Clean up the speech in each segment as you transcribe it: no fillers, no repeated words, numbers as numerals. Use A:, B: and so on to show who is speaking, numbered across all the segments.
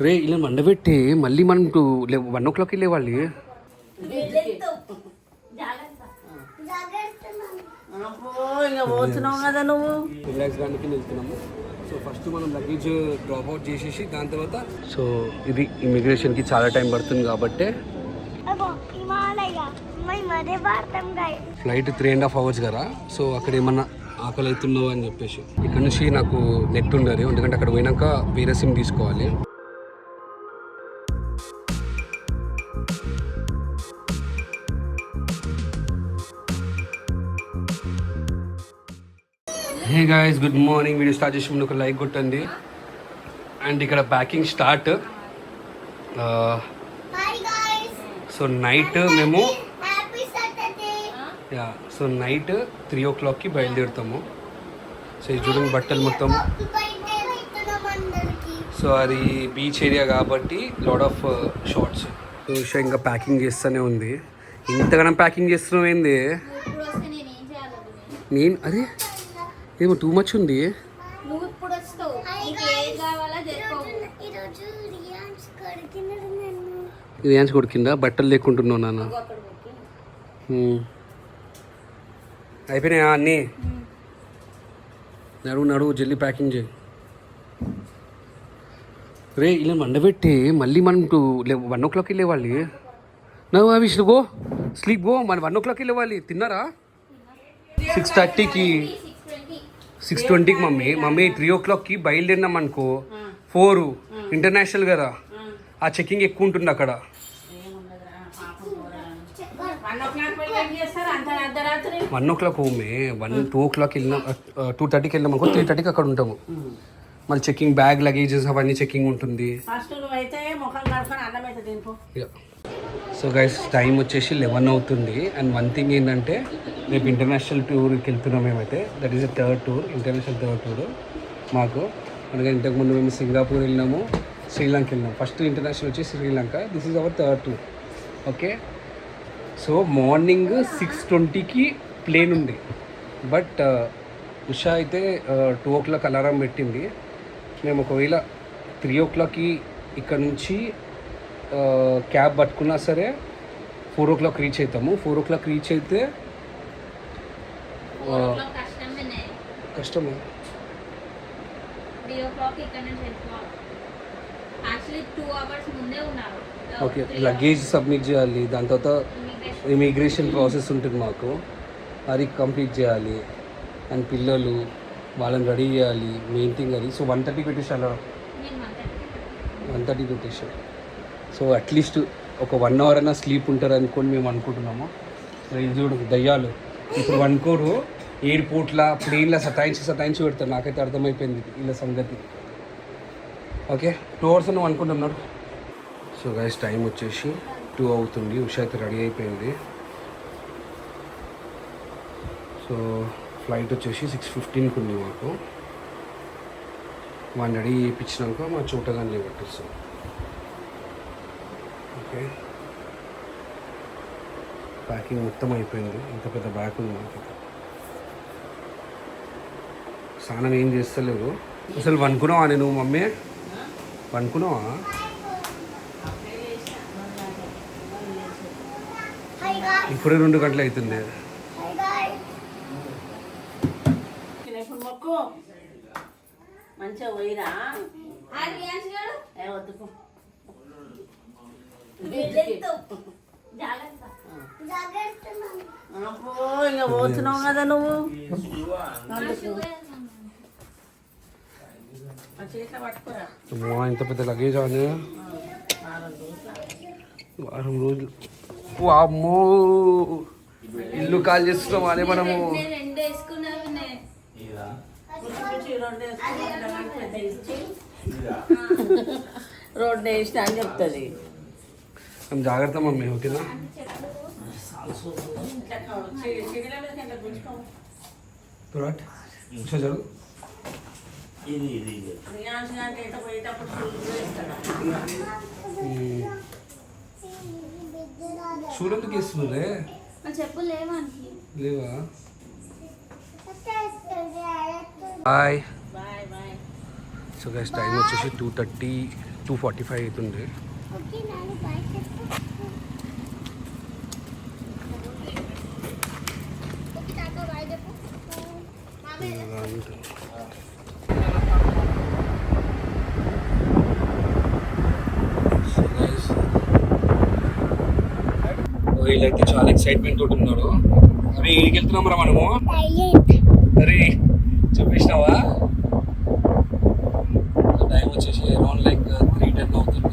A: రే ఇలా మండబెట్టి మళ్ళీ మనం 1 o'clock లేవాలి. రిలాక్స్ గానికి వెళ్తున్నాము. సో ఫస్ట్ మనం లగేజ్ డ్రాప్ అవుట్ చేసేసి దాని తర్వాత సో ఇది ఇమిగ్రేషన్కి చాలా టైం పడుతుంది కాబట్టి ఫ్లైట్ 3.5 hours కదా. సో అక్కడ ఏమన్నా ఆకలి అవుతున్నావు అని చెప్పేసి ఇక్కడ నుంచి నాకు నెట్ ఉండదు, ఎందుకంటే అక్కడ పోయినాక వేరే సిమ్ తీసుకోవాలి. Hey guys, good morning. Video start చేసి ముందు ఒక లైక్ కొట్టండి. అండ్ ఇక్కడ ప్యాకింగ్ స్టార్ట్. సో నైట్ మేము సో నైట్ 3 o'clockకి బయలుదేరుతాము. సో ఇది చూడండి బట్టలు మొత్తం. సో అది బీచ్ ఏరియా కాబట్టి లాట్ ఆఫ్ షార్ట్స్. సో ఇంకా ప్యాకింగ్ చేస్తూనే ఉంది. ఇంతగానం ప్యాకింగ్ చేస్తున్నావు ఏంది? నేను అదే ఏమో టూ మచ్ ఉంది. రియాన్స్ కొడుకిందా? బట్టలు లేకుంటున్నావు నాన్న. అయిపోయినాయా అన్నీ? నడువు జల్దీ ప్యాకింగ్ చేయి. రే ఇలా మండబెట్టి మళ్ళీ మనం 1 o'clock లేవాలి. నవ్వు అవిష్ గో స్లీప్ గో. మన 1 o'clock లేవాలి. తిన్నారా? 6:30కి 6:20కి మమ్మీ 3 o'clockకి బయలుదేరినాం అనుకో. 4 ఇంటర్నేషనల్ కదా, ఆ చెక్కింగ్ ఎక్కువ ఉంటుంది అక్కడ. 1 o'clock హోమే. 2 o'clock వెళ్ళినాం, 2:30కి వెళ్ళినాం అనుకో. 3:30కి అక్కడ ఉంటాము. మళ్ళీ చెక్కింగ్ బ్యాగ్ లగేజెస్ అవన్నీ చెక్కింగ్ ఉంటుంది. సో గైస్ టైం వచ్చేసి 11 అవుతుంది. అండ్ వన్ థింగ్ ఏంటంటే రేపు ఇంటర్నేషనల్ టూర్కి వెళ్తున్నాం మేమైతే. That is third tour, international third tour మాకు. అందుకని ఇంతకుముందు మేము సింగపూర్ వెళ్ళినాము, శ్రీలంక వెళ్ళినాము. ఫస్ట్ ఇంటర్నేషనల్ వచ్చి Sri Lanka. This is our third tour. Okay. So morning 6:20కి ప్లేన్ ఉంది. బట్ ఉషా అయితే 2 o'clock అలారం పెట్టింది. మేము ఒకవేళ 3 o'clockకి ఇక్కడ నుంచి క్యాబ్ పట్టుకున్నా సరే 4 o'clock రీచ్ అవుతాము. 4 o'clock రీచ్ అయితే కష్టమే. ఓకే, లగేజ్ సబ్మిట్ చేయాలి. దాని తర్వాత ఇమిగ్రేషన్ ప్రాసెస్ ఉంటుంది మాకు, అది కంప్లీట్ చేయాలి. అండ్ పిల్లలు వాళ్ళని రెడీ చేయాలి. మెయిన్ థింగ్ అది. సో 1:30కి పెట్టేసాను. 1:30కి పెట్టేసాం. సో అట్లీస్ట్ ఒక 1 hour అయినా స్లీప్ ఉంటారు అనుకొని మేము అనుకుంటున్నాము. ఇది చూడు దయ్యాలు ఇప్పుడు అనుకోరు. ఎయిర్పోర్ట్ల ప్లేన్ల సతాయించి పెడతారు. నాకైతే అర్థమైపోయింది వీళ్ళ సంగతి. ఓకే, 2 hours నువ్వు అనుకుంటున్నాడు. సో గైస్ టైం వచ్చేసి 2 అవుతుంది. ఉషా అయితే రెడీ అయిపోయింది. సో ఫ్లైట్ వచ్చేసి 6:15కి ఉంది మాకు. వాడిని రెడీ చేయించినాక మా చూటగానే పెట్టేస్తాం. ఓకే, ప్యాకింగ్ మొత్తం అయిపోయింది. ఇంత పెద్ద బ్యాగ్ ఉంది మాకు. స్నానం ఏం చేస్తలేవు అసలు. వనుకున్నావా నువ్వు మమ్మీ? వనుకున్నావా? ఇప్పుడే 2 గంటలు అవుతుంది.
B: మంచిగా పోయిరా ఇంకా పోతున్నావు కదా నువ్వు.
A: ఇంత పెద్ద లగేజ్ అని 4 రోజులు. అమ్మో, ఇల్లు కాల్ చేస్తున్నాం అదే మనము.
B: రోడ్డు వేసిన అని చెప్తుంది.
A: జాగ్రత్త మమ్మీ. ఓకేనా? జరుగు. చూడందుకు వేస్తున్నారే. లేవా? బాయ్. సో గైస్ టైం వచ్చేసి 2:30 2:45 అవుతుంది. వీళ్ళైతే చాలా ఎక్సైట్మెంట్ తోటి ఉన్నారు. అరే ఏడికి వెళ్తున్నాం రా మనము? అరే చెప్పేసినావా? టైం వచ్చేసి అరౌండ్ లైక్ 3:10 అవుతుంది.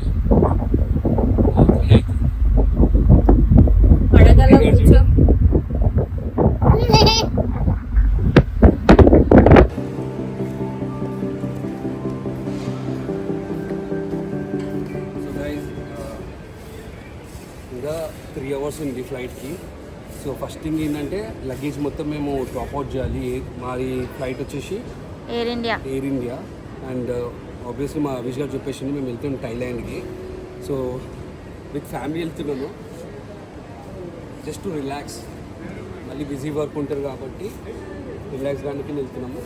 A: ఇంకా 3 hours ఉంది ఫ్లైట్కి. సో ఫస్ట్ థింగ్ ఏంటంటే లగేజ్ మొత్తం మేము డ్రాప్ అవుట్ చేయాలి. మాది ఫ్లైట్ వచ్చేసి ఎయిర్ ఇండియా అండ్ ఆబ్వియస్లీ మా అవిష్ గారు చెప్పేసింది మేము వెళ్తున్నాం థాయిలాండ్కి. సో విత్ ఫ్యామిలీ వెళ్తున్నాను, జస్ట్ టు రిలాక్స్. మళ్ళీ బిజీ వర్క్ ఉంటారు కాబట్టి రిలాక్స్ దానికి వెళ్తున్నాము.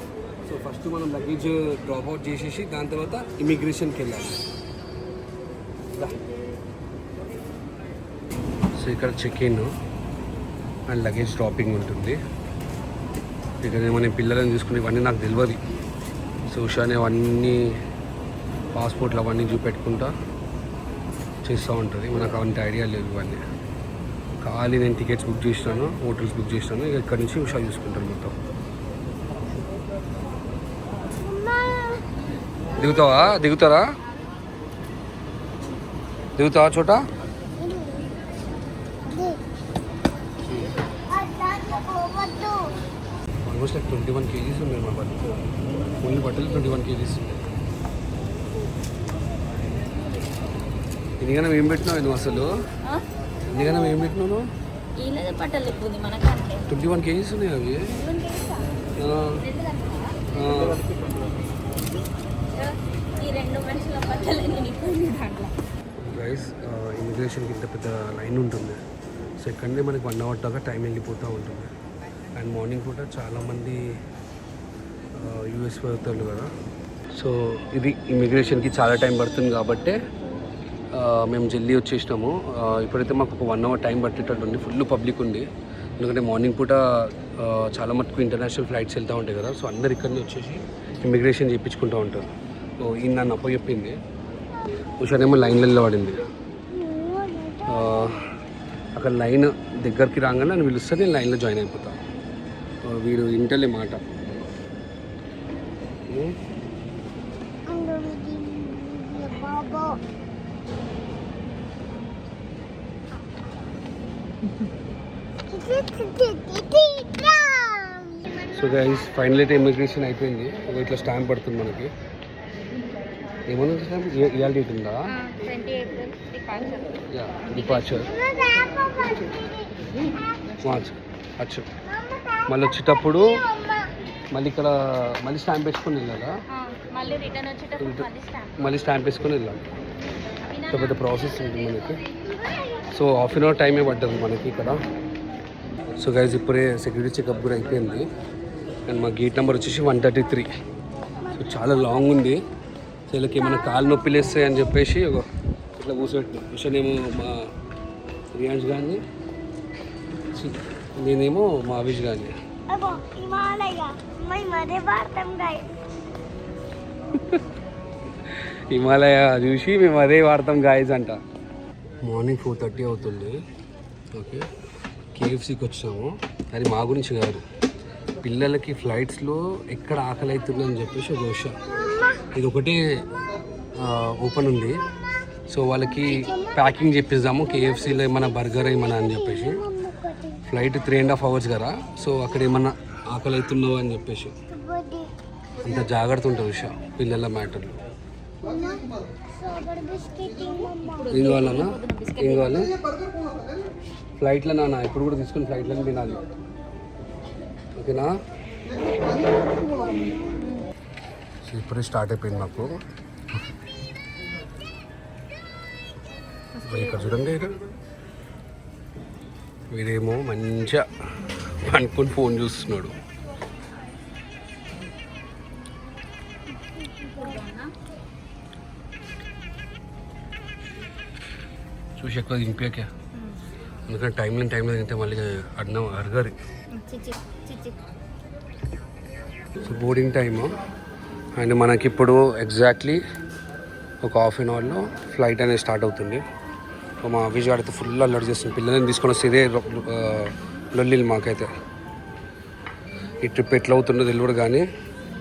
A: సో ఫస్ట్ మనం లగేజ్ డ్రాప్ అవుట్ చేసేసి దాని తర్వాత ఇమిగ్రేషన్కి వెళ్ళాలి. సో ఇక్కడ check in and luggage dropping ఉంటుంది. ఇక్కడ నేను పిల్లలని చూసుకుని ఇవన్నీ నాకు తెలియదు. సో ఉషాని అవన్నీ పాస్పోర్ట్లు అవన్నీ చూపెట్టుకుంటా చేస్తూ ఉంటుంది. మనకు అవంత ఐడియా లేదు ఇవన్నీ. ఖాళీ నేను టికెట్స్ బుక్ చేసినాను, హోటల్స్ బుక్ చేసినాను. ఇక ఇక్కడ నుంచి ఉషా చూసుకుంటాను మొత్తం. దిగుతారా చోటా? ఆల్మోస్ట్ లైక్ 21 kgs ఉన్నాయి మా బట్టలు. ఓన్లీ బట్టలు 21 kgs ఉన్నాయి. ఎందుకన్నా ఏం పెట్టినావు నువ్వు అసలు? ఎందుకన్నా ఏం పెట్టినావు? 21 kgs ఉన్నాయి అవి. గైస్ ఇమిగ్రేషన్కి ఇంత పెద్ద లైన్ ఉంటుంది. సో ఇక్కడనే మనకి 1 hour దాకా టైం వెళ్ళిపోతూ ఉంటుంది. అండ్ మార్నింగ్ పూట చాలామంది యూఎస్ వెళ్తారు కదా. సో ఇది ఇమిగ్రేషన్కి చాలా టైం పడుతుంది కాబట్టి మేము జల్దీ వచ్చేసినాము. ఇప్పుడైతే మాకు ఒక 1 hour టైం పట్టేటట్టు ఉంది. ఫుల్ పబ్లిక్ ఉంది. ఎందుకంటే మార్నింగ్ పూట చాలా మటుకు ఇంటర్నేషనల్ ఫ్లైట్స్ వెళ్తూ ఉంటాయి కదా. సో అందరు ఇక్కడనే వచ్చేసి ఇమిగ్రేషన్ చేయించుకుంటూ ఉంటారు. సో ఈయన నన్ను అప్పచెప్పింది. ఉషానేమో లైన్లో నిలబడింది. అక్కడ లైన్ దగ్గరికి రాగానే నన్ను పిలుస్తే నేను లైన్లో జాయిన్ అయిపోతాను. వీడు ఇంటలే మాట. సో గైస్ ఫైనల్ అయితే ఇమిగ్రేషన్ అయిపోయింది. ఇట్లా స్టాంప్ పడుతుంది మనకి. ఏమన్నా స్టాంప్ ఇవాళ డేట్ ఉందా? డిపార్చర్ అచ్చు. మళ్ళీ వచ్చేటప్పుడు మళ్ళీ ఇక్కడ మళ్ళీ స్టాంప్ వేసుకొని వెళ్ళాలా? మళ్ళీ స్టాంప్ వేసుకొని వెళ్ళాలి. పెద్ద ప్రాసెస్ ఉంటుంది మనకి. సో 1/2 hour టైమే పడ్డది మనకి ఇక్కడ. సో గైజ్ ఇప్పుడే సెక్యూరిటీ చెకప్ కూడా అయిపోయింది. అండ్ మా గేట్ నెంబర్ వచ్చేసి 133. సో చాలా లాంగ్ ఉంది. సో వీళ్ళకి ఏమైనా కాలు నొప్పి లేస్తాయి అని చెప్పేసి ఇట్లా కూర్చోబెట్టిన. విషయనేమో మా రియాన్స్ కానీ, నేనేమో మా అవిష్ కానీ. హిమాలయ చూసి మేము అదే వాడతాం గాయస్ అంట. మార్నింగ్ 4:30 అవుతుంది. ఓకే, కేఎఫ్సీకి వచ్చాము. అది మా గురించి కాదు, పిల్లలకి ఫ్లైట్స్లో ఎక్కడ ఆకలి అవుతుందని చెప్పేసి ఒక విషయం. ఇది ఒకటే ఓపెన్ ఉంది. సో వాళ్ళకి ప్యాకింగ్ చెప్పిద్దాము కేఎఫ్సీలో ఏమైనా బర్గర్ ఏమన్నా అని చెప్పేసి. ఫ్లైట్ 3.5 hours కదా. సో అక్కడ ఏమన్నా ఆకలి అవుతున్నావు అని చెప్పేసి అంత జాగ్రత్త ఉంటుంది విషయం పిల్లల మ్యాటర్లో. ఏం కావాలన్నా? ఏం కావాలి? ఫ్లైట్లో నాన్న ఎప్పుడు కూడా తీసుకుని ఫ్లైట్లను తినాలి, ఓకేనా? సో ఇప్పుడే స్టార్ట్ అయిపోయింది మాకు. ఇక్కడ చూడండి, వీడేమో మంచిగా అనుకుని ఫోన్ చూస్తున్నాడు. చూసి ఎక్కువ దింపాక ఎందుకంటే టైంలో తింటే మళ్ళీ అన్నం అరగరు. సో బోర్డింగ్ టైము అండ్ మనకిప్పుడు ఎగ్జాక్ట్లీ ఒక హాఫ్ అన్ అవర్లో ఫ్లైట్ అనేది స్టార్ట్ అవుతుంది. సో మా విజయవాడ అయితే ఫుల్ అల్లరి చేస్తుంది. పిల్లల్ని తీసుకొని వస్తే ఇదే లొల్లిలు మాకైతే. ఈ ట్రిప్ ఎట్లా అవుతుందో తెలియదు కానీ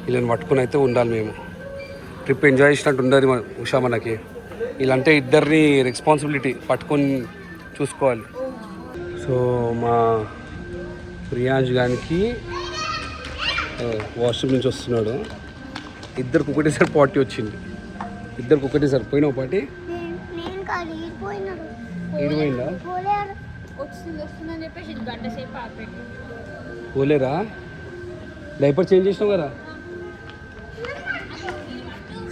A: వీళ్ళని పట్టుకుని అయితే ఉండాలి మేము. ట్రిప్ ఎంజాయ్ చేసినట్టు ఉండదు ఉషా మనకి. వీళ్ళంటే ఇద్దరిని రెస్పాన్సిబిలిటీ పట్టుకొని చూసుకోవాలి. సో మా ప్రియాంజ్ గారికి వాష్రూమ్ నుంచి వస్తున్నాడు. ఇద్దరికి ఒకటేసారి పార్టీ వచ్చింది. ఇద్దరికి ఒకటేసారి పోయినావు పార్టీ ఏడిపోయిందా పోలేరా? డైపర్ చేంజ్ చేసినావు కదా.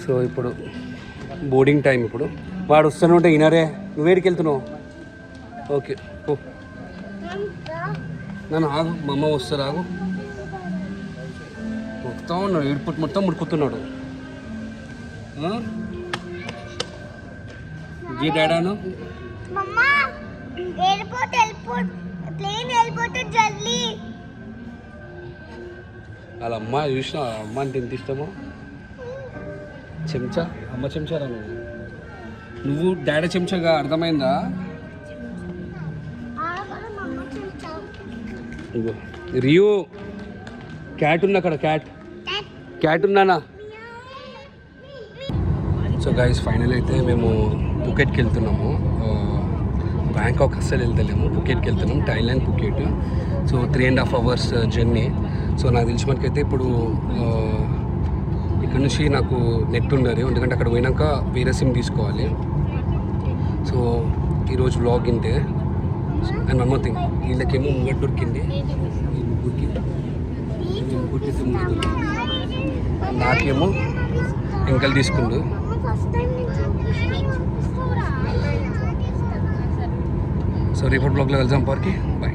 A: సో ఇప్పుడు బోర్డింగ్ టైం. ఇప్పుడు వాడు వస్తూనే ఉంటే వినరే. నువ్వేడికి వెళ్తున్నావు? ఓకే ఓ నన్ను ఆగు, మా అమ్మ వస్తారు ఆగు. మొత్తం ఉన్నాడు ఏడుపుట్ మొత్తం ముడుకుతున్నాడు. జీ డాడాను వాళ్ళ అమ్మ చూసిన అమ్మ అంటే ఎంత ఇష్టమో. చెంచా అమ్మ చెంచారా నువ్వు డాడీ చెంచాగా అర్థమైందా? ఇగో రియో క్యాట్ ఉంది అక్కడ. క్యాట్ ఉన్నానా? సో గైస్ ఫైనల్ అయితే మేము పుకెట్కి వెళ్తున్నాము. బ్యాంకాక్ అస్సలు వెళ్తలేము, పుకెట్కి వెళ్తున్నాం. Thailand Phuket. So 3.5 hours journey. So నాకు తెలిసి మనకైతే ఇప్పుడు ఇక్కడ నుంచి నాకు నెట్ ఉండదు, ఎందుకంటే అక్కడ పోయినాక వేరే సిమ్ తీసుకోవాలి. సో ఈరోజు వ్లాగ్ ఇంతే. అండ్ వన్ మోర్ థింగ్, వీళ్ళకేమో ముంగట్ దొరికింది. ఈ ముగ్గురికి నాకేమో ఎంకలు తీసుకుండు. సో రేపటి బ్లాగ్లో వెళ్దాం పార్కి. బాయ్.